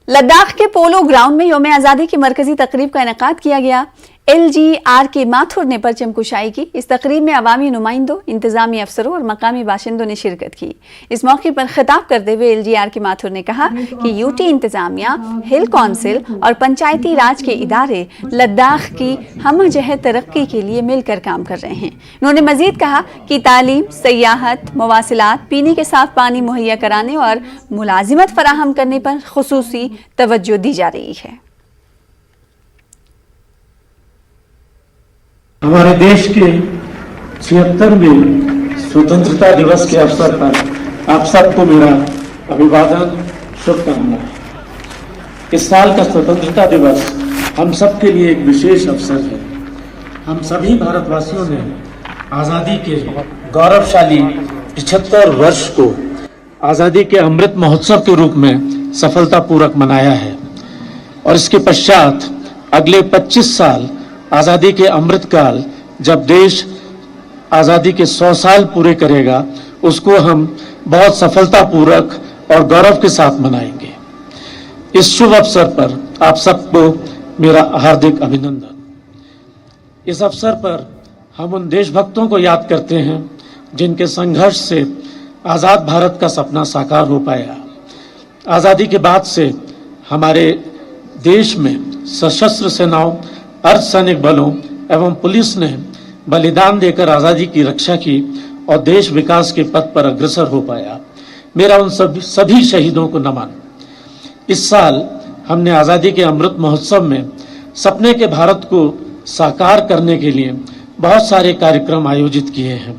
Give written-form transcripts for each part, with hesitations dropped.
लद्दाख के polo ground में यौम आज़ादी की मरकजी तकरीब का इनेकाद किया गया। LGR माथुर ने परचम कुशाई की। इस तकरीब में अवामी नुमाइंदों, इंतजामी अफसरों और मकामी बाशिंदों ने शिरकत की। इस मौके पर खिताब करते हुए LGR माथुर ने कहा कि यूटी इंतजामिया, हिल कौंसिल और पंचायती राज के इदारे लद्दाख की हमजहत तरक्की के लिए मिलकर काम कर रहे हैं। उन्होंने मजीद कहा कि तालीम, सयाहत, मवासिलात, पीने के साफ पानी मुहैया कराने और मुलाजिमत फराहम करने पर खुसूसी तवज्जो दी जा रही है। हमारे देश के 76वें स्वतंत्रता दिवस के अवसर पर आप सबको मेरा अभिवादन, शुभकामनाएं। इस साल का स्वतंत्रता दिवस हम सबके लिए एक विशेष अवसर है। हम सभी भारतवासियों ने आजादी के गौरवशाली 75 वर्ष को आजादी के अमृत महोत्सव के रूप में सफलतापूर्वक मनाया है और इसके पश्चात अगले 25 साल आजादी के अमृत काल, जब देश आजादी के 100 साल पूरे करेगा, उसको हम बहुत सफलतापूर्वक और गौरव के साथ मनाएंगे। इस शुभ अवसर पर आप सबको मेरा हार्दिक अभिनंदन। इस अवसर पर हम उन देशभक्तों को याद करते हैं जिनके संघर्ष से आजाद भारत का सपना साकार हो पाया। आजादी के बाद से हमारे देश में सशस्त्र सेनाओं, अर्धसैनिक बलों एवं पुलिस ने बलिदान देकर आजादी की रक्षा की और देश विकास के पथ पर अग्रसर हो पाया। मेरा उन सभी शहीदों को नमन। इस साल हमने आजादी के अमृत महोत्सव में सपने के भारत को साकार करने के लिए बहुत सारे कार्यक्रम आयोजित किए हैं।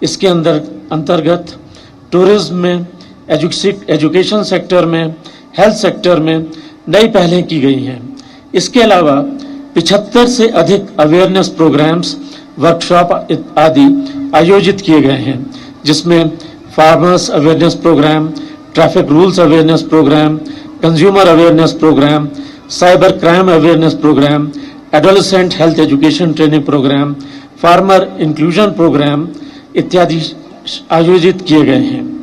इसके अंतर्गत टूरिज्म में, एजुकेशन सेक्टर में, हेल्थ सेक्टर में नई पहलें की गई हैं। इसके अलावा 75 से अधिक अवेयरनेस प्रोग्राम्स, वर्कशॉप आदि आयोजित किए गए हैं, जिसमें farmers awareness programme, traffic rules awareness programme, consumer awareness programme, cyber crime awareness programme, adolescent health education training programme, farmer inclusion programme इत्यादि आयोजित किए गए हैं।